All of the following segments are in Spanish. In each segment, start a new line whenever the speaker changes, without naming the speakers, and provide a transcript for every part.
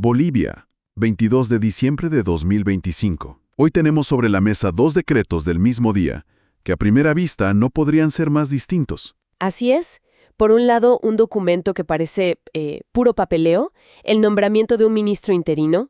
Bolivia, 22 de diciembre de 2025. Hoy tenemos sobre la mesa dos decretos del mismo día, que a primera vista no podrían ser más distintos.
Así es. Por un lado, un documento que parece puro papeleo, el nombramiento de un ministro interino,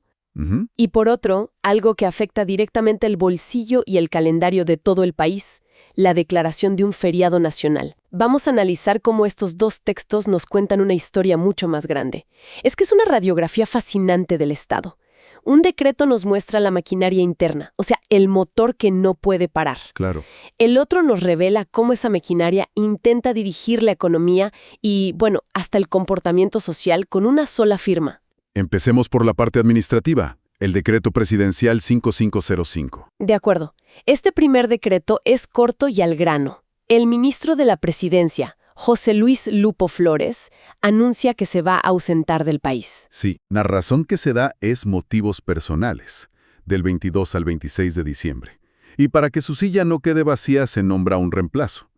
y por otro, algo que afecta directamente el bolsillo y el calendario de todo el país, la declaración de un feriado nacional. Vamos a analizar cómo estos dos textos nos cuentan una historia mucho más grande. Es que es una radiografía fascinante del Estado. Un decreto nos muestra la maquinaria interna, o sea, el motor que no puede parar.
Claro.
El otro nos revela cómo esa maquinaria intenta dirigir la economía y, bueno, hasta el comportamiento social con una sola firma.
Empecemos por la parte administrativa, el Decreto Presidencial 5505.
De acuerdo. Este primer decreto es corto y al grano. El ministro de la Presidencia, José Luis Lupo Flores, anuncia que se va a ausentar del país.
Sí, la razón que se da es motivos personales, del 22 al 26 de diciembre. Y para que su silla no quede vacía se nombra un reemplazo.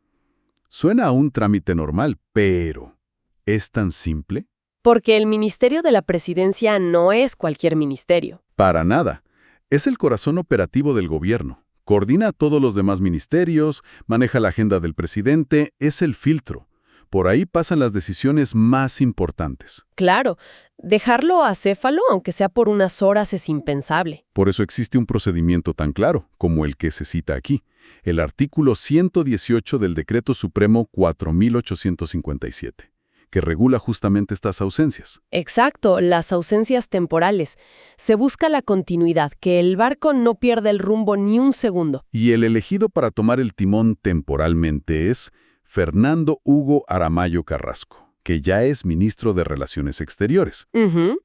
Suena a un trámite normal, pero ¿es tan simple?
Porque el Ministerio de la Presidencia no es cualquier ministerio.
Para nada. Es el corazón operativo del gobierno. Coordina a todos los demás ministerios, maneja la agenda del presidente, es el filtro. Por ahí pasan las decisiones más importantes.
Claro, dejarlo acéfalo, aunque sea por unas horas, es impensable.
Por eso existe un procedimiento tan claro, como el que se cita aquí, el artículo 118 del Decreto Supremo 4857, que regula justamente estas ausencias.
Exacto, las ausencias temporales. Se busca la continuidad, que el barco no pierda el rumbo ni un segundo.
Y el elegido para tomar el timón temporalmente es Fernando Hugo Aramayo Carrasco, que ya es ministro de Relaciones Exteriores.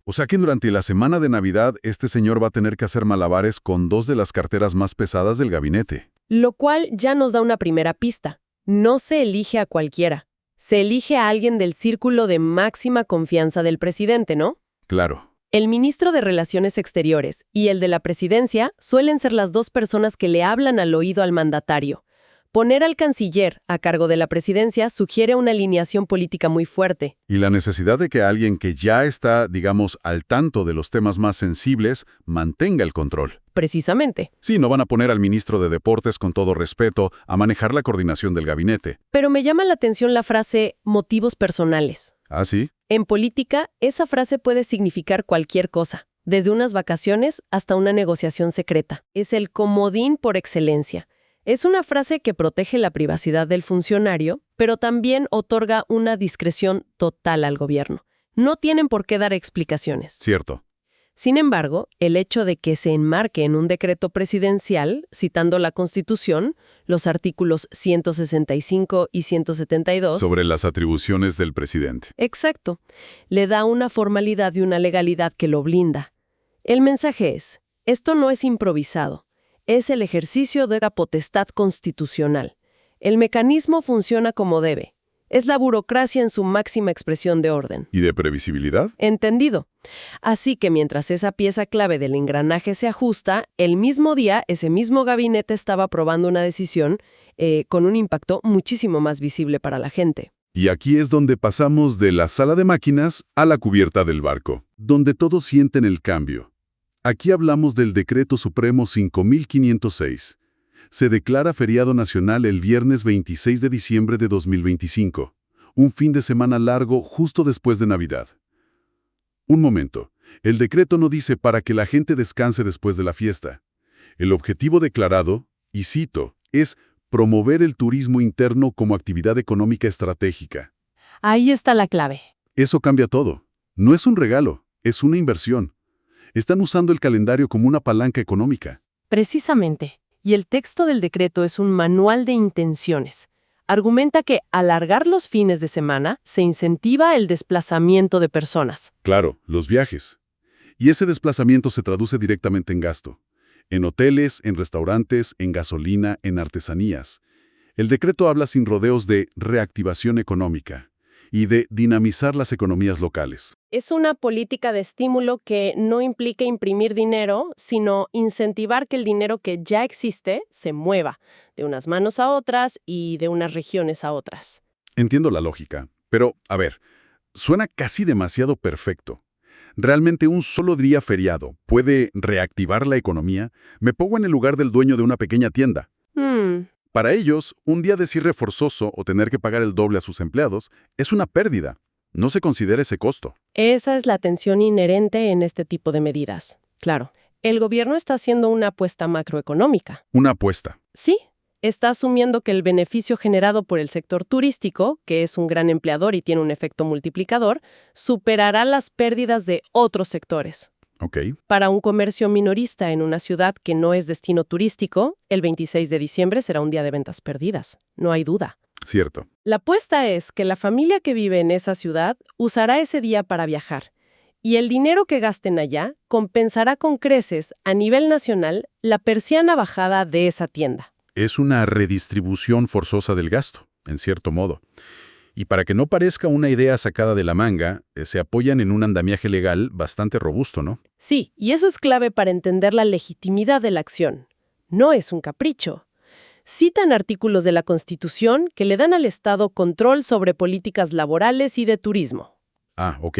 O sea que durante la semana de Navidad este señor va a tener que hacer malabares con dos de las carteras más pesadas del gabinete.
Lo cual ya nos da una primera pista. No se elige a cualquiera. Se elige a alguien del círculo de máxima confianza del presidente, ¿no?
Claro.
El ministro de Relaciones Exteriores y el de la Presidencia suelen ser las dos personas que le hablan al oído al mandatario. Poner al canciller a cargo de la presidencia sugiere una alineación política muy fuerte.
Y la necesidad de que alguien que ya está, digamos, al tanto de los temas más sensibles, mantenga el control.
Precisamente.
Sí, no van a poner al ministro de Deportes, con todo respeto, a manejar la coordinación del gabinete.
Pero me llama la atención la frase motivos personales.
¿Ah, sí?
En política, esa frase puede significar cualquier cosa, desde unas vacaciones hasta una negociación secreta. Es el comodín por excelencia. Es una frase que protege la privacidad del funcionario, pero también otorga una discreción total al gobierno. No tienen por qué dar explicaciones.
Cierto.
Sin embargo, el hecho de que se enmarque en un decreto presidencial, citando la Constitución, los artículos 165 y 172...
Sobre las atribuciones del presidente.
Exacto. Le da una formalidad y una legalidad que lo blinda. El mensaje es, esto no es improvisado. Es el ejercicio de la potestad constitucional. El mecanismo funciona como debe. Es la burocracia en su máxima expresión de orden.
¿Y de previsibilidad?
Entendido. Así que mientras esa pieza clave del engranaje se ajusta, el mismo día ese mismo gabinete estaba aprobando una decisión con un impacto muchísimo más visible para la gente.
Y aquí es donde pasamos de la sala de máquinas a la cubierta del barco, donde todos sienten el cambio. Aquí hablamos del Decreto Supremo 5506. Se declara feriado nacional el viernes 26 de diciembre de 2025, un fin de semana largo justo después de Navidad. Un momento, el decreto no dice para que la gente descanse después de la fiesta. El objetivo declarado, y cito, es promover el turismo interno como actividad económica estratégica.
Ahí está la clave.
Eso cambia todo. No es un regalo, es una inversión. Están usando el calendario como una palanca económica.
Precisamente. Y el texto del decreto es un manual de intenciones. Argumenta que alargar los fines de semana se incentiva el desplazamiento de personas.
Claro, los viajes. Y ese desplazamiento se traduce directamente en gasto. En hoteles, en restaurantes, en gasolina, en artesanías. El decreto habla sin rodeos de reactivación económica y de dinamizar las economías locales.
Es una política de estímulo que no implica imprimir dinero, sino incentivar que el dinero que ya existe se mueva de unas manos a otras y de unas regiones a otras.
Entiendo la lógica, pero, a ver, suena casi demasiado perfecto. ¿Realmente un solo día feriado puede reactivar la economía? Me pongo en el lugar del dueño de una pequeña tienda. Para ellos, un día de cierre forzoso o tener que pagar el doble a sus empleados es una pérdida. No se considera ese costo.
Esa es la tensión inherente en este tipo de medidas. Claro, el gobierno está haciendo una apuesta macroeconómica.
Una apuesta.
Sí, está asumiendo que el beneficio generado por el sector turístico, que es un gran empleador y tiene un efecto multiplicador, superará las pérdidas de otros sectores.
Ok.
Para un comercio minorista en una ciudad que no es destino turístico, el 26 de diciembre será un día de ventas perdidas, no hay duda.
Cierto.
La apuesta es que la familia que vive en esa ciudad usará ese día para viajar, y el dinero que gasten allá compensará con creces a nivel nacional la persiana bajada de esa tienda.
Es una redistribución forzosa del gasto, en cierto modo. Y para que no parezca una idea sacada de la manga, se apoyan en un andamiaje legal bastante robusto, ¿no?
Sí, y eso es clave para entender la legitimidad de la acción. No es un capricho. Citan artículos de la Constitución que le dan al Estado control sobre políticas laborales y de turismo.
Ah, ok.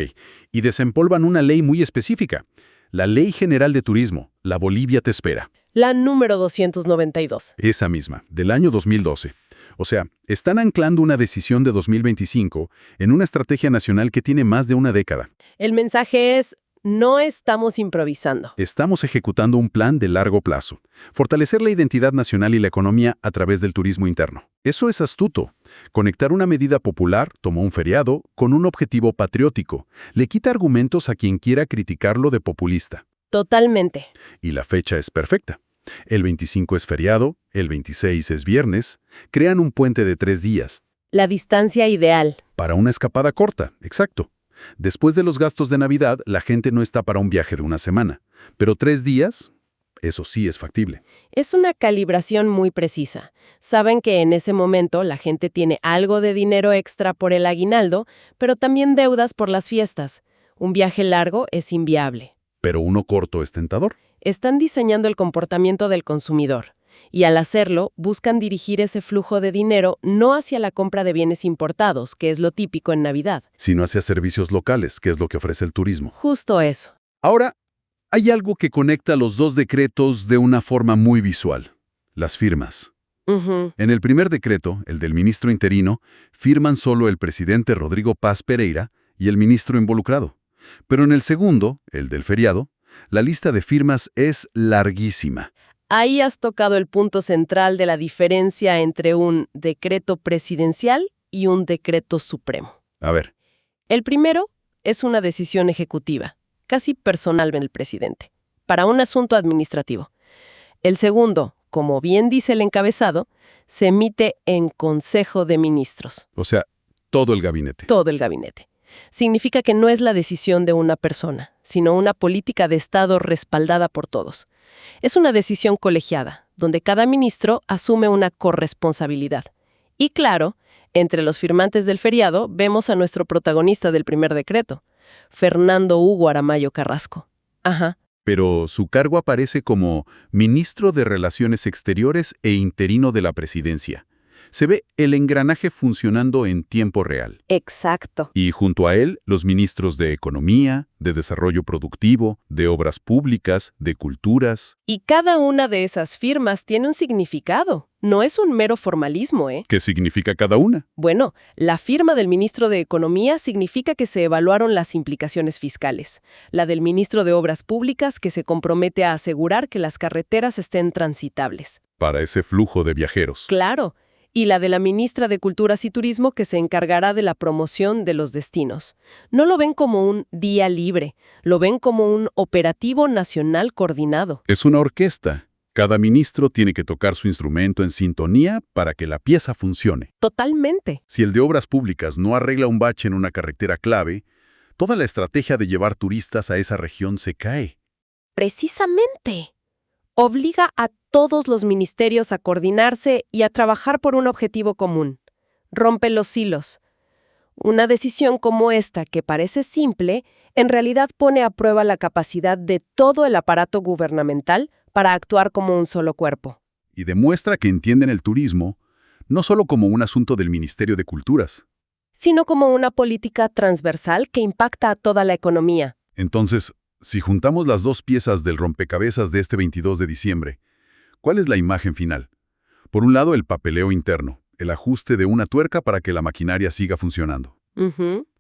Y desempolvan una ley muy específica. La Ley General de Turismo, La Bolivia te espera.
La número 292.
Esa misma, del año 2012. O sea, están anclando una decisión de 2025 en una estrategia nacional que tiene más de una década.
El mensaje es: no estamos improvisando.
Estamos ejecutando un plan de largo plazo. Fortalecer la identidad nacional y la economía a través del turismo interno. Eso es astuto. Conectar una medida popular, como un feriado, con un objetivo patriótico. Le quita argumentos a quien quiera criticarlo de populista.
Totalmente.
Y la fecha es perfecta. El 25 es feriado, el 26 es viernes. Crean un puente de 3 días.
La distancia ideal.
Para una escapada corta, exacto. Después de los gastos de Navidad, la gente no está para un viaje de una semana. Pero 3 días, eso sí es factible.
Es una calibración muy precisa. Saben que en ese momento la gente tiene algo de dinero extra por el aguinaldo, pero también deudas por las fiestas. Un viaje largo es inviable.
Pero uno corto es tentador.
Están diseñando el comportamiento del consumidor. Y al hacerlo, buscan dirigir ese flujo de dinero no hacia la compra de bienes importados, que es lo típico en Navidad.
Sino hacia servicios locales, que es lo que ofrece el turismo.
Justo eso.
Ahora, hay algo que conecta los dos decretos de una forma muy visual. Las firmas. En el primer decreto, el del ministro interino, firman solo el presidente Rodrigo Paz Pereira y el ministro involucrado. Pero en el segundo, el del feriado, la lista de firmas es larguísima.
Ahí has tocado el punto central de la diferencia entre un decreto presidencial y un decreto supremo.
A ver.
El primero es una decisión ejecutiva, casi personal del presidente, para un asunto administrativo. El segundo, como bien dice el encabezado, se emite en Consejo de Ministros.
O sea, todo el gabinete.
Todo el gabinete. Significa que no es la decisión de una persona, sino una política de Estado respaldada por todos. Es una decisión colegiada, donde cada ministro asume una corresponsabilidad. Y claro, entre los firmantes del feriado vemos a nuestro protagonista del primer decreto, Fernando Hugo Aramayo Carrasco.
Pero su cargo aparece como ministro de Relaciones Exteriores e interino de la presidencia. Se ve el engranaje funcionando en tiempo real.
Exacto.
Y junto a él, los ministros de Economía, de Desarrollo Productivo, de Obras Públicas, de Culturas.
Y cada una de esas firmas tiene un significado. No es un mero formalismo, ¿eh?
¿Qué significa cada una?
Bueno, la firma del ministro de Economía significa que se evaluaron las implicaciones fiscales. La del ministro de Obras Públicas, que se compromete a asegurar que las carreteras estén transitables.
Para ese flujo de viajeros.
Claro. Y la de la ministra de Culturas y Turismo, que se encargará de la promoción de los destinos. No lo ven como un día libre, lo ven como un operativo nacional coordinado.
Es una orquesta. Cada ministro tiene que tocar su instrumento en sintonía para que la pieza funcione.
Totalmente.
Si el de Obras Públicas no arregla un bache en una carretera clave, toda la estrategia de llevar turistas a esa región se cae.
Precisamente. Obliga a todos los ministerios a coordinarse y a trabajar por un objetivo común. Rompe los hilos. Una decisión como esta, que parece simple, en realidad pone a prueba la capacidad de todo el aparato gubernamental para actuar como un solo cuerpo.
Y demuestra que entienden el turismo no solo como un asunto del Ministerio de Culturas,
sino como una política transversal que impacta a toda la economía.
Entonces, si juntamos las dos piezas del rompecabezas de este 22 de diciembre, ¿cuál es la imagen final? Por un lado, el papeleo interno, el ajuste de una tuerca para que la maquinaria siga funcionando.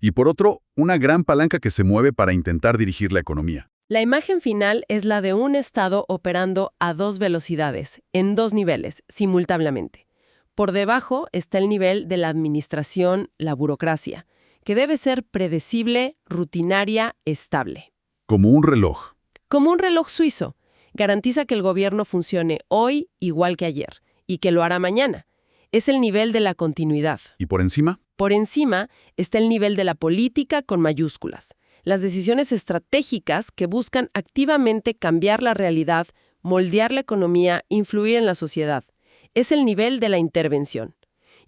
Y por otro, una gran palanca que se mueve para intentar dirigir la economía.
La imagen final es la de un Estado operando a dos velocidades, en dos niveles, simultáneamente. Por debajo está el nivel de la administración, la burocracia, que debe ser predecible, rutinaria, estable.
Como un reloj.
Como un reloj suizo, garantiza que el gobierno funcione hoy igual que ayer, y que lo hará mañana. Es el nivel de la continuidad.
¿Y por encima?
Por encima está el nivel de la política con mayúsculas. Las decisiones estratégicas que buscan activamente cambiar la realidad, moldear la economía, influir en la sociedad. Es el nivel de la intervención.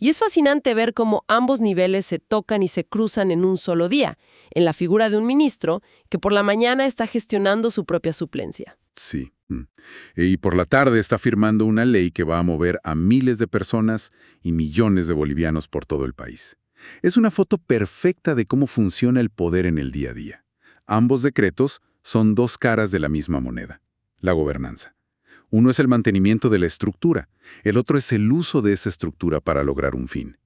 Y es fascinante ver cómo ambos niveles se tocan y se cruzan en un solo día, en la figura de un ministro que por la mañana está gestionando su propia suplencia.
Sí. Y por la tarde está firmando una ley que va a mover a miles de personas y millones de bolivianos por todo el país. Es una foto perfecta de cómo funciona el poder en el día a día. Ambos decretos son dos caras de la misma moneda, la gobernanza. Uno es el mantenimiento de la estructura, el otro es el uso de esa estructura para lograr un fin.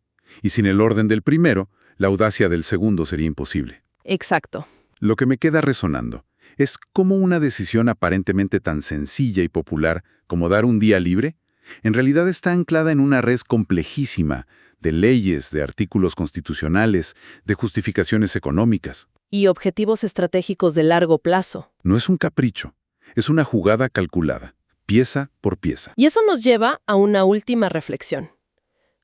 Y sin el orden del primero, la audacia del segundo sería imposible.
Exacto.
Lo que me queda resonando es cómo una decisión aparentemente tan sencilla y popular como dar un día libre, en realidad está anclada en una red complejísima de leyes, de artículos constitucionales, de justificaciones económicas.
Y objetivos estratégicos de largo plazo.
No es un capricho, es una jugada calculada, pieza por pieza.
Y eso nos lleva a una última reflexión.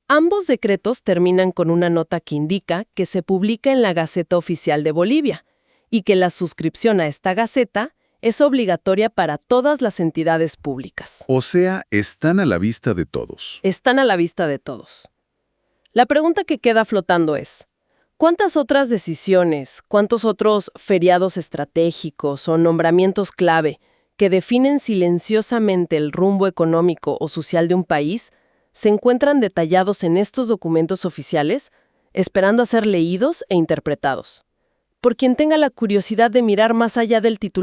Ambos decretos terminan con una nota que indica que se publica en la Gaceta Oficial de Bolivia y que la suscripción a esta Gaceta es obligatoria para todas las entidades públicas.
O sea, están a la vista de todos.
Están a la vista de todos. La pregunta que queda flotando es, ¿cuántas otras decisiones, cuántos otros feriados estratégicos o nombramientos clave que definen silenciosamente el rumbo económico o social de un país se encuentran detallados en estos documentos oficiales, esperando a ser leídos e interpretados? Por quien tenga la curiosidad de mirar más allá del titular,